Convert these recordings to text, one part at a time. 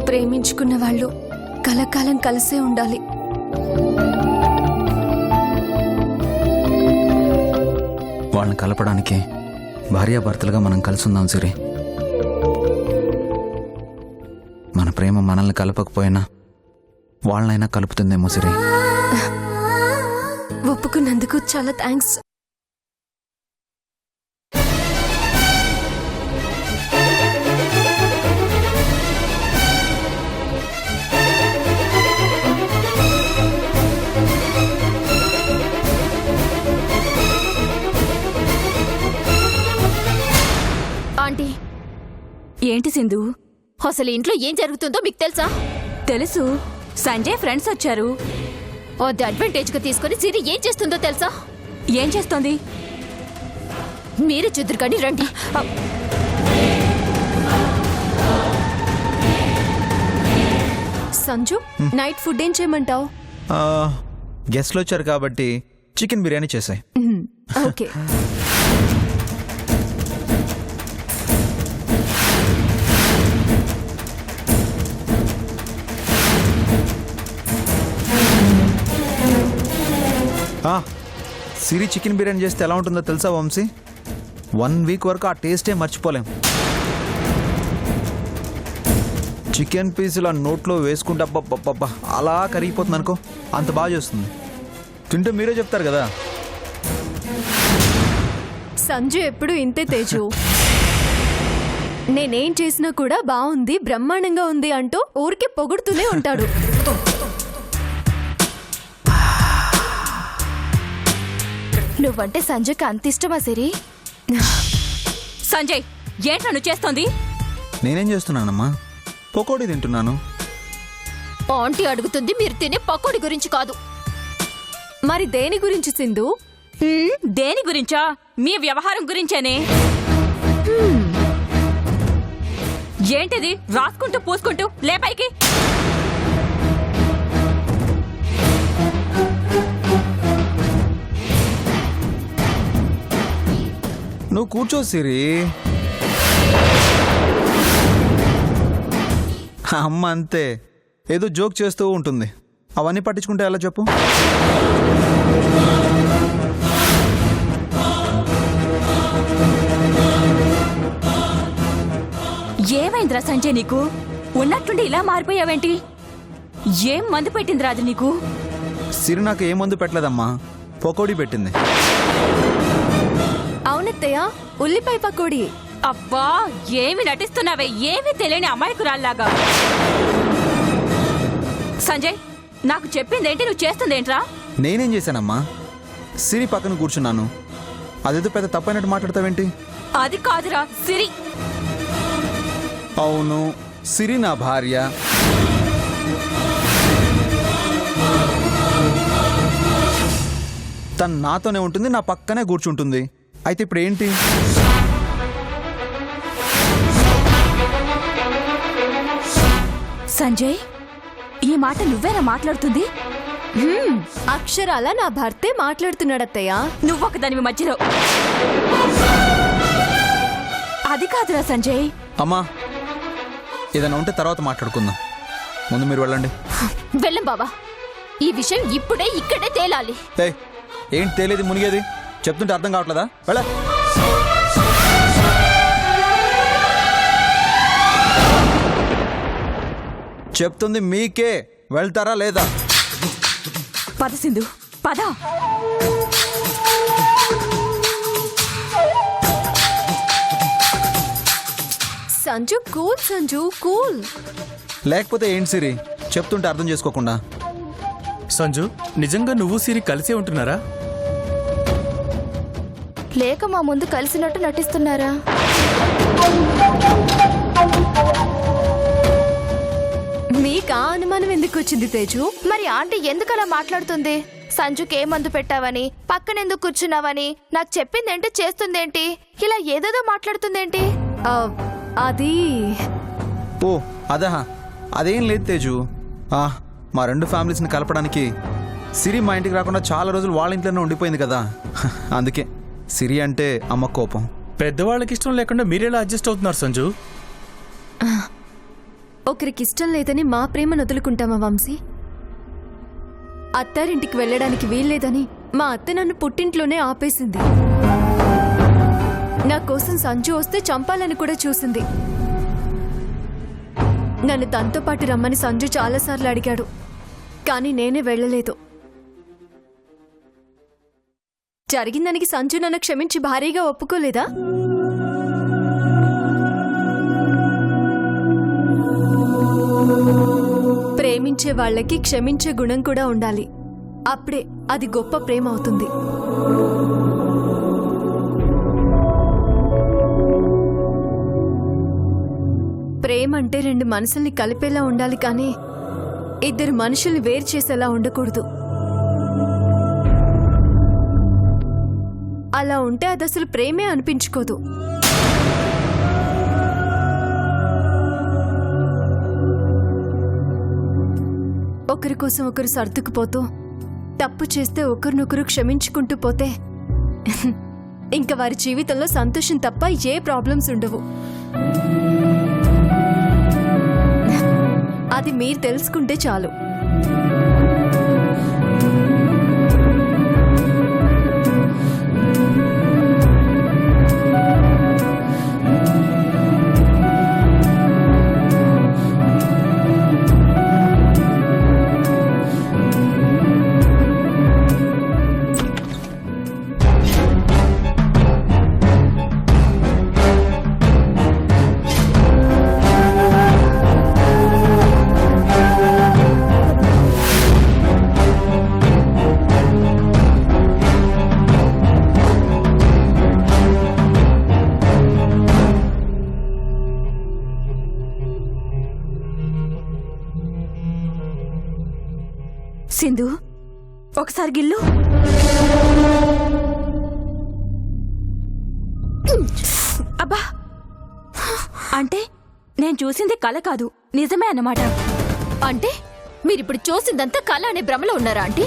ప్రేమించుకున్న వాళ్ళు కలకాలం కలిసే ఉండాలి. వాళ్ళని కలపడానికి భార్యాభర్తలుగా మనం కలిసి ఉందాం సిరి. మన ప్రేమ మనల్ని కలపకపోయినా వాళ్ళనైనా కలుపుతుందేమో సిరి. ఒప్పుకున్నందుకు చాలా థ్యాంక్స్. ఆంటీ, ఏంటి సింధు? అసలు ఇంట్లో ఏం జరుగుతుందో మీకు తెలుసా? తెలుసు, సంజయ్ ఫ్రెండ్స్ వచ్చారు. అది అడ్వాంటేజ్ గా తీసుకుని సిరి ఏం చేస్తుందో తెలుసా? ఏం చేస్తోంది? మీరే చూద్దరు కానీ రండి. సంజు, నైట్ ఫుడ్ ఏం చేయమంటావు? గెస్ట్లు వచ్చారు కాబట్టి చికెన్ బిర్యానీ చేసాయి. ఓకే. సిరి చికెన్ బిర్యానీ చేస్తే ఎలా ఉంటుందో తెలుసా వంశీ? 1 వీక్ వరకు ఆ టేస్టే మర్చిపోలేం. చికెన్ పీసులు ఆ నోట్లో వేసుకుంటే అబ్బబ్బబ్బా అలా కరిగిపోతుంది అనుకో, అంత బాగా చేస్తుంది. తింటే మీరే చెప్తారు కదా. సంజు ఎప్పుడు ఇంతే తేజు. నేనేం చేసినా కూడా బాగుంది, బ్రహ్మాండంగా ఉంది అంటూ ఊరికి పొగుడుతూనే ఉంటాడు. నువ్వంటే సంజయ్కి అంత ఇష్టమా సిరి? సంజయ్, ఏంట్రా నువ్వు చేస్తోంది? నేనేం చేస్తున్నానమ్మా? పకోడీ తింటున్నాను. ఆంటీ అడుగుతుంది మీరు తినే పకోడీ గురించి కాదు. మరి దేని గురించి సింధు? దేని గురించా? మీ వ్యవహారం గురించేనే. ఏంటిది రాసుకుంటూ పూసుకుంటూ లేపైకి? నువ్వు కూర్చో సిరి. అమ్మ అంతే, ఏదో జోక్ చేస్తూ ఉంటుంది. అవన్నీ పట్టించుకుంటే ఎలా చెప్పు? ఏమైందిరా సంజయ్ నీకు? ఉన్నట్టుండి ఇలా మారిపోయావేంటి? ఏం మందు పెట్టింది రాదు నీకు? సిరి నాకు ఏ మందు పెట్టలేదమ్మా, పకోడీ పెట్టింది. అవునత్తయ్య, ఉల్లిపాయ పకోడీ. అబ్బా, ఏమి నటిస్తున్నావే? ఏమి తెలియని అమాయకురాల్లాగా. సంజయ్, నాకు చెప్పిందేంటి, నువ్వు చేస్తుందేంట్రా? నేనేం చేశానమ్మా? సిరి పక్కన కూర్చున్నాను, అదేదో పెద్ద తప్పైనట్టు మాట్లాడతావేంటి? అది కాదురా సిరి. అవును, సిరి నా భార్య. తను నాతోనే ఉంటుంది, నా పక్కనే కూర్చుంటుంది. అయితే ఇప్పుడు ఏంటి? సంజయ్, ఈ మాట నువ్వేనా మాట్లాడుతుంది? అక్షరాల నా భర్తే మాట్లాడుతున్నాడత్తయ్య. నువ్వొక దాని మధ్యలో. అది కాదురా సంజయ్. అమ్మా, ఏదైనా ఉంటే తర్వాత మాట్లాడుకుందాం, ముందు మీరు వెళ్ళండి. వెళ్ళం బాబా, ఈ విషయం ఇప్పుడే ఇక్కడే తేలాలి. ఏంటి తేలేది మునిగేది? చెప్తుంటే అర్థం కావట్లేదా? వెళ్ళ. చెప్తుంది మీకే, వెళ్తారా లేదా? పద సింధు, పద. Sanju cool, Sanju cool. లేకపోతే ఏంటి సిరి, చెప్తుంటే అర్థం చేసుకోకుండా? సంజు, నిజంగా నువ్వు సిరి కలిసే ఉంటున్నారా? లేక మా ముందు కలిసినట్టు నటిస్తున్నారా? మీకా అనుమానం ఎందుకు వచ్చింది తేజు? మరి ఆంటీ ఎందుకలా మాట్లాడుతుంది? సంజుకి ఏ మందు పెట్టావని, పక్కనెందుకు కూర్చున్నావని, నాకు చెప్పిందేంటి, చేస్తుందేంటి, ఇలా ఏదేదో మాట్లాడుతుందేంటి? అది ఓ అదా, అదేం లేదు తేజు. మా రెండు ఫ్యామిలీస్ని కలపడానికి సిరి మా ఇంటికి రాకుండా చాలా రోజులు వాళ్ళ ఇంట్లోనే ఉండిపోయింది కదా, అందుకే సిరి అంటే అమ్మ కోపం. పెద్దవాళ్ళకి ఇష్టం లేకుండా మీరెలా అడ్జస్ట్ అవుతున్నారు సంజు? ఒకరికిష్టం లేదని మా ప్రేమను వదులుకుంటామా వంశీ? అత్తారింటికి వెళ్ళడానికి వీల్లేదని మా అత్త నన్ను పుట్టింట్లోనే ఆపేసింది. నా కోసం సంజు వస్తే చంపాలని కూడా చూసింది. నన్ను తనతో పాటు రమ్మని సంజు చాలాసార్లు అడిగాడు, కానీ నేనే వెళ్ళలేదు. జరిగిందానికి సంజు నన్ను క్షమించి భారీగా ఒప్పుకోలేదా? ప్రేమించే వాళ్ళకి క్షమించే గుణం కూడా ఉండాలి. అప్పుడే అది గొప్ప ప్రేమ అవుతుంది. ప్రేమ అంటే రెండు మనసుల్ని కలిపేలా ఉండాలి, కానీ ఇద్దరు మనుషుల్ని వేరు చేసేలా ఉండకూడదు. అలా ఉంటే అది అసలు ప్రేమే అనిపించుకోదు. ఒకరి కోసం ఒకరు సర్దుకుపోతూ తప్పు చేస్తే ఒకరినొకరు క్షమించుకుంటూ పోతే ఇంకా వారి జీవితంలో సంతోషం తప్ప ఏ ప్రాబ్లమ్స్ ఉండవు. అది మీరు తెలుసుకుంటే చాలు. సింధు, ఒకసారి గిల్లు. అబ్బా, అంటే నేను చూసింది కల కాదు, నిజమే అన్నమాట. అంటే మీరిప్పుడు చూసిందంతా కళ అనే భ్రమలో ఉన్నారా ఆంటీ?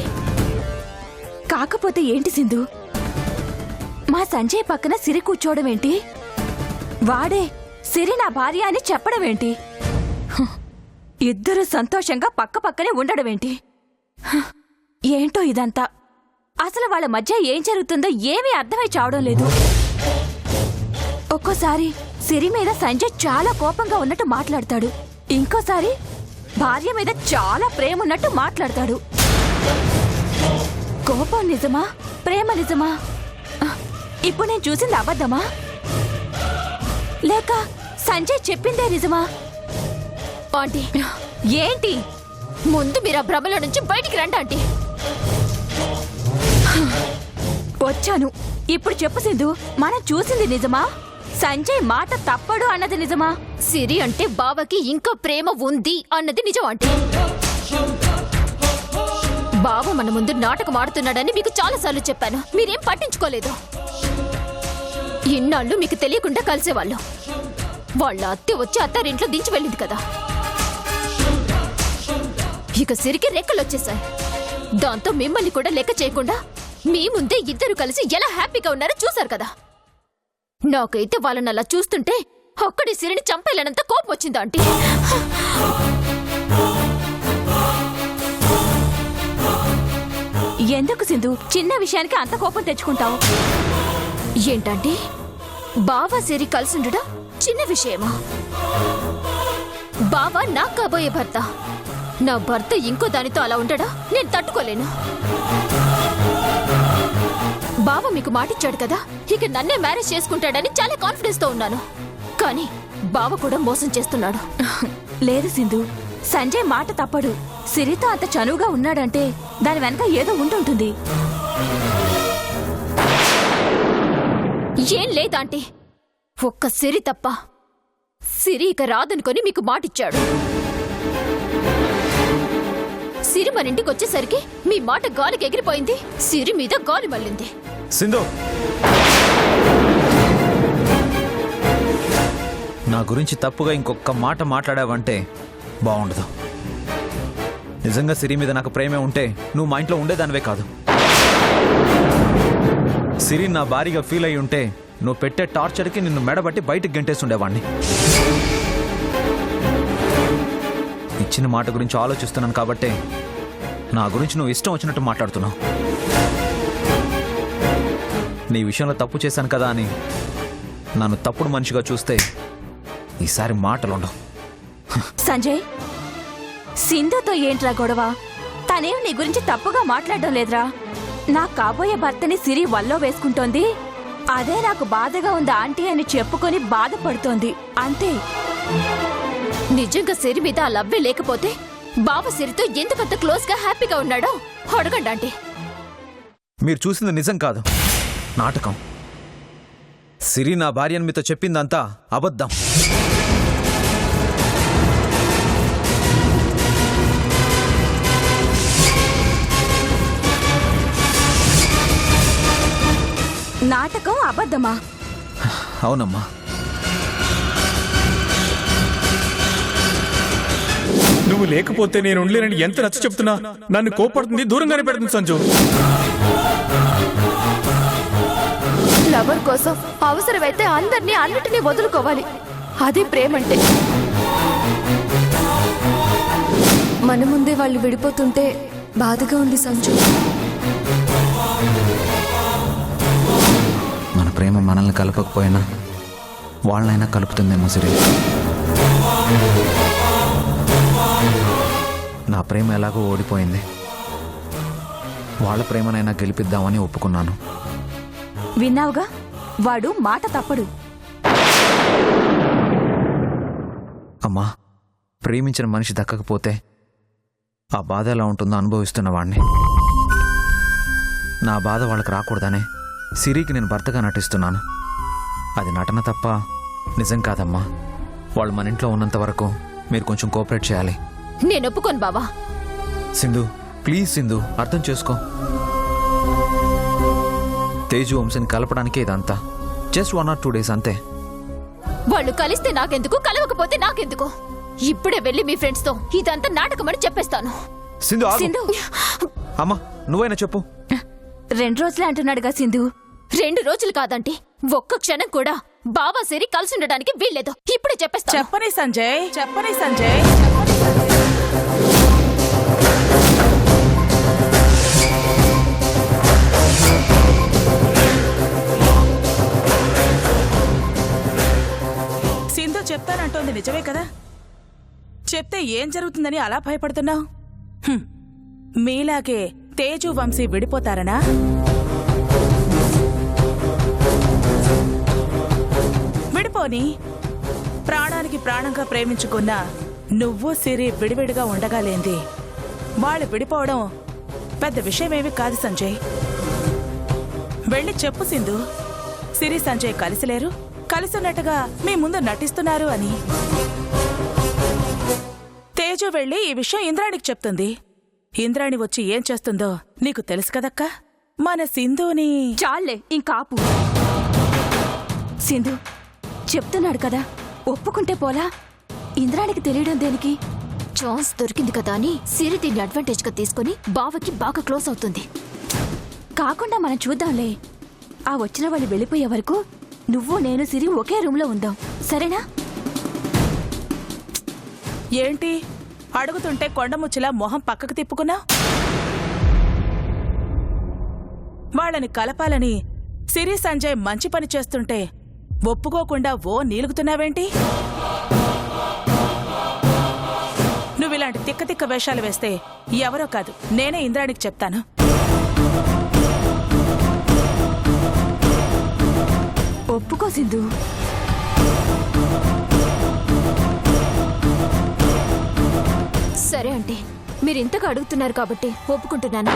కాకపోతే ఏంటి సింధు, మా సంజయ్ పక్కన సిరి కూర్చోవడం ఏంటి? వాడే సిరి నా భార్య అని చెప్పడం ఏంటి? ఇద్దరు సంతోషంగా పక్క పక్కనే ఉండడం ఏంటి? ఏంటో ఇదంతా. అసలు వాళ్ళ మధ్య ఏం జరుగుతుందో ఏమీ అర్థమై చావడం లేదు. ఒక్కోసారి సిరి మీద సంజయ్ చాలా కోపంగా ఉన్నట్టు మాట్లాడతాడు, ఇంకోసారి భార్య మీద చాలా ప్రేమ ఉన్నట్టు మాట్లాడతాడు. కోపం నిజమా, ప్రేమ నిజమా? ఇప్పుడు నేను చూసింది అబద్ధమా, లేక సంజయ్ చెప్పిందే నిజమా? ఆంటీ, ఏంటి? ముందు మీరు ఆ భ్రమలో నుంచి బయటికి రండి ఆంటీ. వచ్చాను. ఇప్పుడు చెప్పు సింధు, మనం చూసింది నిజమా? సంజయ్ మాట తప్పడు అన్నది నిజమా? సిరి అంటే బావకి ఇంకో ప్రేమ ఉంది అన్నది నిజం ఆంటీ. బావ మన ముందు నాటకం ఆడుతున్నాడని మీకు చాలాసార్లు చెప్పాను, మీరేం పట్టించుకోలేదు. ఇన్నాళ్ళు మీకు తెలియకుండా కలిసేవాళ్ళు. వాళ్ళ అత్తే వచ్చి అత్తారింట్లో దించి వెళ్ళింది కదా. ఇక సిరికి రెక్కలు వచ్చేసాయి. దాంతో మిమ్మల్ని కూడా లెక్క చేయకుండా మీ ముందే ఇద్దరు కలిసి ఎలా హ్యాపీగా ఉన్నారో చూశారు కదా. నాకైతే వాళ్ళని అలా చూస్తుంటే ఒక్కడి సిరిని చంపేలేనంత కోపం వచ్చిందా ఆంటీ. ఎందుకు సింధు చిన్న విషయానికి అంత కోపం తెచ్చుకుంటావు? ఏంటంటే బావ సిరి కలిసిండడం చిన్న విషయమా? బావ నాకు కాబోయే భర్త, నా భర్త ఇంకో దానితో అలా ఉండడా నేను తట్టుకోలేను. బావ మీకు మాటిచ్చాడు కదా, ఇక నన్నే మ్యారేజ్ చేసుకుంటాడని చాలా కాన్ఫిడెన్స్ తో ఉన్నాను. కానీ బావ కూడా మోసం చేస్తున్నాడు. లేదు సింధు, సంజయ్ మాట తప్పడు. సిరితో అంత చనువుగా ఉన్నాడంటే దాని వెనక ఏదో ఉంటుంటుంది. ఏం లేదాంటీ, ఒక్క సిరి తప్ప. సిరి ఇక రాదనుకొని మీకు మాటిచ్చాడు. సిరి మన ఇంటికి వచ్చేసరికి మీ మాట గాలికి ఎగిరిపోయింది, సిరి మీద గాలి మళ్ళింది. సింధు, నా గురించి తప్పుగా ఇంకొక మాట మాట్లాడావంటే బాగుండదు. నిజంగా సిరి మీద నాకు ప్రేమే ఉంటే నువ్వు మా ఇంట్లో ఉండేదానివే కాదు. సిరి నా భారీగా ఫీల్ అయి ఉంటే నువ్వు పెట్టే టార్చర్కి నిన్ను మెడబట్టి బయటకు గెంటేసి ఉండేవాణ్ణి. ఇచ్చిన మాట గురించి ఆలోచిస్తున్నాను కాబట్టే నా గురించి నువ్వు ఇష్టం వచ్చినట్టు మాట్లాడుతున్నావు. నీ విషయంలో తప్పు చేశాను కదా అని నన్ను తప్పుడు మనిషిగా చూస్తే ఈసారి మాటలుండవు. సంజయ్, సింధుతో ఏంట్రా గొడవ? తనేం నీ గురించి తప్పుగా మాట్లాడడం లేదురా. నా కాబోయే భర్తని సిరి వల్లో వేసుకుంటోంది. అదే నాకు బాధగా ఉంది ఆంటీ అని చెప్పుకొని బాధపడుతోంది, అంతే. నిజంగా సిరి మీద ఆ లవ్వే లేకపోతే బావ సిరితో ఎందుకంత క్లోజ్ గా హ్యాపీగా ఉన్నాడో అడగండి ఆంటీ. మీరు చూసింది నిజం కాదు, నాటకం. సిరి నా భార్య అని మీతో చెప్పిందంతా అబద్ధం. నాటకం అబద్ధమా? అవునమ్మా. నువ్వు లేకపోతే నేను ఉండలేనని ఎంత నచ్చ చెప్తున్నా నన్ను కోపడుతుంది, దూరంగానే పెడుతుంది సంజు. లవర్ కోసం అవసరమైతే అందరినీ అన్నిటినీ వదులుకోవాలి. అది ప్రేమంటే. మన ముందే వాళ్ళు విడిపోతుంటే బాధగా ఉంది సంజు. మన ప్రేమ మనల్ని కలపకపోయినా వాళ్ళనైనా కలుపుతుందేమో సిరి. నా ప్రేమ ఎలాగో ఓడిపోయింది, వాళ్ళ ప్రేమనైనా గెలిపిద్దామని ఒప్పుకున్నాను. విన్నావుగా, వాడు మాట తప్పడు. అమ్మా, ప్రేమించిన మనిషి దక్కకపోతే ఆ బాధ ఎలా ఉంటుందో అనుభవిస్తున్న వాణ్ణి. నా బాధ వాళ్ళకి రాకూడదనే సిరికి నేను భర్తగా నటిస్తున్నాను. అది నటన తప్ప నిజం కాదమ్మా. వాళ్ళు మన ఇంట్లో ఉన్నంత వరకు మీరు కొంచెం కోఆపరేట్ చేయాలి. నేను ఒప్పుకోను బావా. సింధు, ప్లీజ్ సింధు, అర్థం చేసుకో. తేజు వంశని కలపడానికే ఇదంతా. జస్ట్ 1 or 2 days అంతే. వాళ్ళు కలిస్తే నాకెందుకు, కలవకపోతే నాకెందుకు? ఇప్పుడే వెళ్ళి మీ ఫ్రెండ్స్ తో ఇదంతా నాటకమని చెప్పేస్తాను. సింధు, ఆగు. సింధు, అమ్మా నువ్వైనా చెప్పు. 2 రోజులే అంటున్నాడుగా సింధు. 2 రోజులు కాదంటే ఒక్క క్షణం కూడా బావా సిరి కలిసి ఉండడానికి వీల్లేదు. ఇప్పుడే చెప్పేస్తా. చెప్పని సంజయ్, చెప్పని సంజయ్. సింధు చెప్తానంటోంది నిజమే కదా? చెప్తే ఏం జరుగుతుందని అలా భయపడుతున్నావు? మీలాగే తేజు వంశీ విడిపోతారనా? విడిపోని. ప్రాణానికి ప్రాణంగా ప్రేమించుకున్న నువ్వు సిరి విడివిడిగా ఉండగాలేంది. వాళ్ళు విడిపోవడం పెద్ద విషయమేమీ కాదు సంజయ్. వెళ్ళి చెప్పు సింధు, సిరి సంజయ్ కలిసిలేరు, కలిసిన్నట్టుగా మీ ముందు నటిస్తున్నారు అని. తేజు వెళ్ళి ఈ విషయం ఇంద్రాణికి చెప్తుంది. ఇంద్రాణి వచ్చి ఏం చేస్తుందో నీకు తెలుసు కదక్కా. మన సింధుని. చాలే, ఇంకాపు. సింధు చెప్తున్నాడు కదా, ఒప్పుకుంటే పోలా? ఇంద్రానికి తెలియడం దేనికి? ఛాన్స్ దొరికింది కదా అని సిరి దీన్ని అడ్వాంటేజ్ గా తీసుకుని బావకి బాగా క్లోజ్ అవుతుంది. కాకుండా మనం చూద్దాంలే. ఆ వచ్చిన వాళ్ళు వెళ్ళిపోయే వరకు నువ్వు నేను సిరి ఒకే రూమ్ లో ఉందాం, సరేనా? ఏంటి అడుగుతుంటే కొండముచ్చిలా మొహం పక్కకు తిప్పుకున్నా? వాళ్ళని కలపాలని సిరి సంజయ్ మంచి పని చేస్తుంటే ఒప్పుకోకుండా నీలుగుతున్నావేంటి? నువ్విలాంటి తిక్క తిక్క వేషాలు వేస్తే ఎవరో కాదు, నేనే ఇంద్రానికి చెప్తాను. ఒప్పుకో సింధు. సరే అంటే మీరు ఇంతగా అడుగుతున్నారు కాబట్టి ఒప్పుకుంటున్నాను.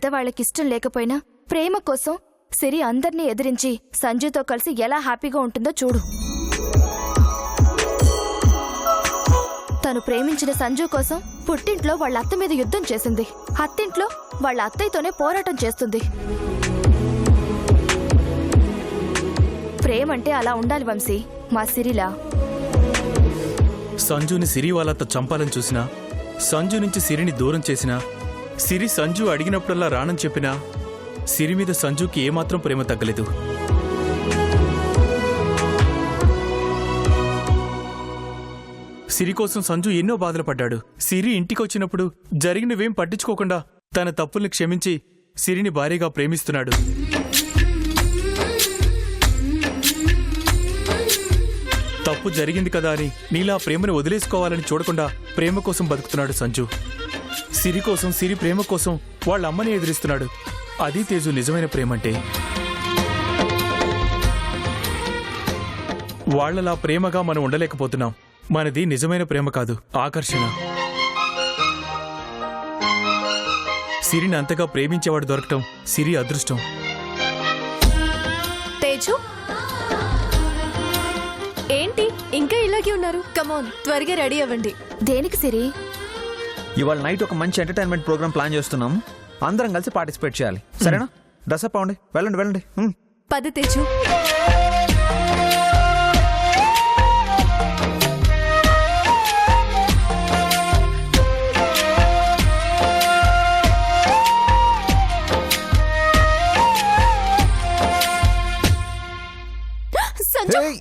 పెద్దవాళ్ళకిష్టం లేకపోయినా ప్రేమ కోసం సిరి అందర్నీ ఎదిరించి సంజుతో కలిసి ఎలా హ్యాపీగా ఉంటుందో చూడు. తను ప్రేమించిన సంజు కోసం పుట్టింట్లో వాళ్ళ అత్త మీద యుద్ధం చేసింది, అత్తింట్లో వాళ్ళ అత్తయ్యతోనే పోరాటం చేస్తుంది. ప్రేమంటే అలా ఉండాలి వంశీ, మా సిరిలా. సంజుని సిరి వాళ్ళతో చంపాలని చూసినా, సంజు నుంచి సిరిని దూరం చేసినా, సిరి సంజు అడిగినప్పుడల్లా రానని చెప్పినా సిరి మీద సంజుకి ఏమాత్రం ప్రేమ తగ్గలేదు. సిరి కోసం సంజు ఎన్నో బాధలు పడ్డాడు. సిరి ఇంటికొచ్చినప్పుడు జరిగినవేం పట్టించుకోకుండా తన తప్పుల్ని క్షమించి సిరిని భారీగా ప్రేమిస్తున్నాడు. తప్పు జరిగింది కదా అని నీలా ప్రేమను వదిలేసుకోవాలని చూడకుండా ప్రేమ కోసం బతుకుతున్నాడు సంజు. సిరి కోసం, సిరి ప్రేమ కోసం వాళ్ళ అమ్మని ఎదిరిస్తున్నాడు. అది తేజు నిజమైన ప్రేమంటే. వాళ్లలా ప్రేమగా మనం ఉండలేకపోతున్నాం. మనది నిజమైన ప్రేమ కాదు, ఆకర్షణ. సిరిని అంతగా ప్రేమించేవాడు దొరకటం సిరి అదృష్టం. తేజు ఏంటి ఇంకా ఇలాగే ఉన్నారు? కమోన్, త్వరగా రెడీ అవ్వండి. దేనికి సిరి? ఇవాళ నైట్ ఒక మంచి ఎంటర్టైన్మెంట్ ప్రోగ్రామ్ ప్లాన్ చేస్తున్నాం. అందరం కలిసి పార్టిసిపేట్ చేయాలి, సరేనా? డ్రెస్అప్ అవ్వండి, వెళ్ళండి వెళ్ళండి. పద తేజు. సంజు Hey!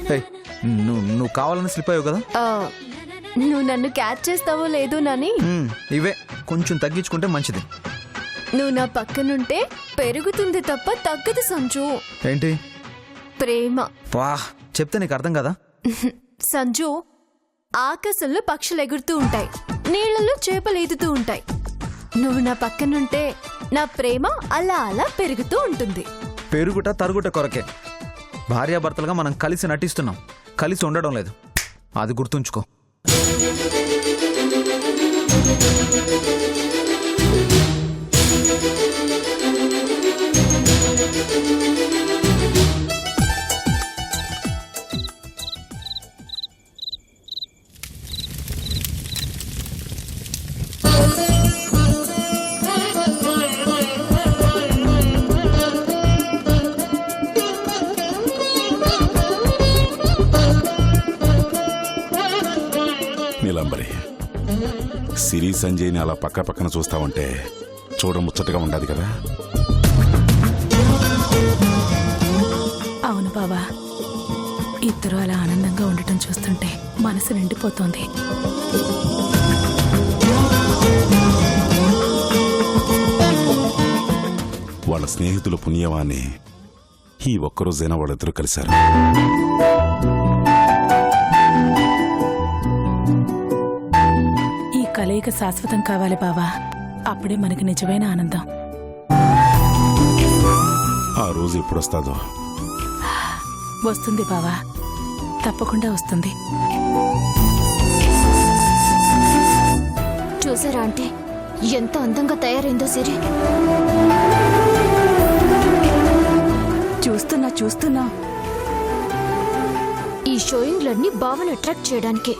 Hey, నువ్వు కావాలని స్లిప్ అయ్యావు కదా. నువ్వు నన్ను క్యాచ్ చేస్తావో లేదో నాని. ఇవే కొంచెం తగ్గించుకుంటే మంచిది. నువ్వు నా పక్కనుంటే పెరుగుతుంది తప్ప తగ్గదు సంజు. ఏంటి ప్రేమ. వా, చెప్తే నీకు అర్థం కదా. సంజు, ఆకాశంలో పక్షులు ఎగురుతూ ఉంటాయి, నీళ్లలో చేపలు ఈదుతూ ఉంటాయి. నువ్వు నా పక్కనుంటే నా ప్రేమ అలా అలా పెరుగుతూ ఉంటుంది. పెరుగుట తరుగుట కొరకే. భార్యాభర్తలుగా మనం కలిసి నటిస్తున్నాం, కలిసి ఉండడం లేదు. అది గుర్తుంచుకో. నీలంబరి, సిరి సంజయ్ని అలా పక్క పక్కన చూస్తావంటే చూడముచ్చటగా ఉండదు కదా. అవును బావా, ఇద్దరు అలా ఆనందంగా ఉండటం చూస్తుంటే మనసు నిండిపోతోంది. వాళ్ళ స్నేహితుల పుణ్యమాన్ని ఈ ఒక్కరోజైనా వాళ్ళిద్దరూ కలిశారు. ఈ కలయిక శాశ్వతం కావాలి బావా, అప్పుడే మనకి నిజమైన ఆనందం. ఆ రోజు ఎప్పుడొస్తాదో. వస్తుంది బావా, తప్పకుండా వస్తుంది. చూసారా అంటే ఎంత అందంగా తయారైందో సిరి. చూస్తున్నా ఈ షోయింగ్లన్నీ బావను అట్రాక్ట్ చేయడానికే.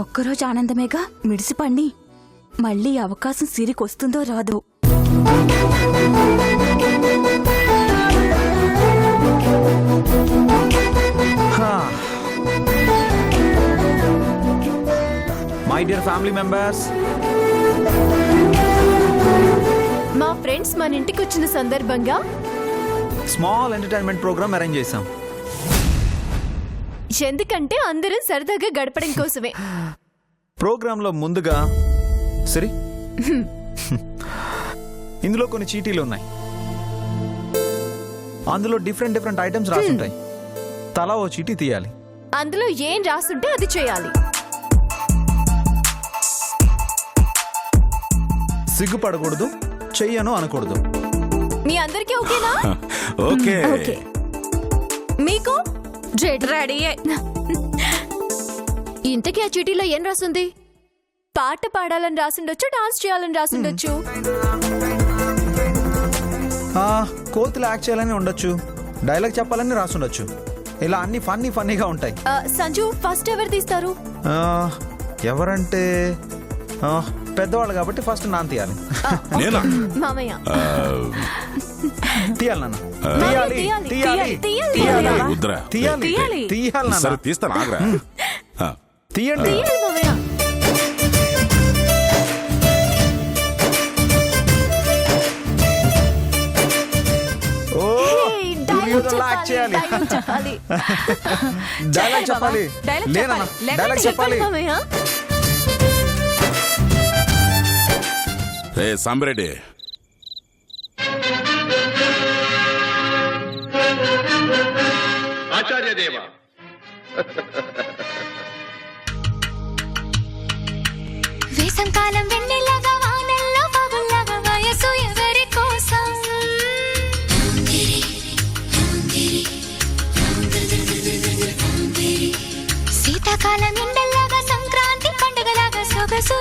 ఒక్కరోజు ఆనందమేగా, మిడిసిపండి. మళ్ళీ అవకాశం సిరికొస్తుందో రాదో. మై డియర్ ఫ్యామిలీ మెంబర్స్, మా ఫ్రెండ్స్ మన ఇంటికి వచ్చిన సందర్భంగా స్మాల్ ఎంటర్టైన్మెంట్ ప్రోగ్రామ్ అరేంజ్ చేశాం. ఎందుకంటే అందరం సరదాగా గడపడం కోసమే. ప్రోగ్రాంలో ముందుగా సరే, ఇందులో కొన్ని చీటీలు ఉన్నాయి. అందులో డిఫరెంట్ ఐటమ్స్ రాసుంటాయి. తలా ఓ చీటీ తీయాలి. అందులో ఏం రాసుంటే అది చేయాలి. సిగ్గుపడకూడదు, చెయ్యను అనకూడదు. మీ అందరికీ ఓకేనా? Okay okay. మీకు రెడీయే. ఇంతకీ ఆ చీటీలో ఏం రాసుంది? పాట పాడాలని రాసుండొచ్చు, డాన్స్ చేయాలని రాసుండొచ్చు. కోతులు యాక్ట్ చేయాలని ఉండొచ్చు, డైలాగ్ చెప్పాలని రాసుండొచ్చు. ఇలా అన్ని ఫన్నీగా ఉంటాయి. సంజు, ఫస్ట్ ఎవరు తీస్తారు? ఆ, ఎవరంటే పెద్దవాళ్ళు కాబట్టి ఫస్ట్ నాన్న తీయాలి. నేనా మామయ్య. తీయాలి నాన్న, తీయాలి, తీయాలి తీయాలి, తీయాలి తీయాలి. వద్దురా. తీయాలి తీయాలి నాన్న, సరే తీస్తాను ఆగ్రా. తీయండి. తీయాలి మామయ్య. ఓ వీడియోలో యాక్ట్ చేయాలి, డైలాగ్ చెప్పాలి. డైలాగ్ చెప్పాలి. డైలాగ్ లేనా చెప్పాలి. డైలాగ్ చెప్పాలి. మామయ్య. రే సాంబిరెడ్డి, ఆచార్యదేవ వేసంకాలం వెన్నెలగా వానల్లో పగుల్లాగా వయసు ఎవరి కోసం శీతాకాలం ఎండల్లాగా సంక్రాంతి పండుగలాగా సొగసు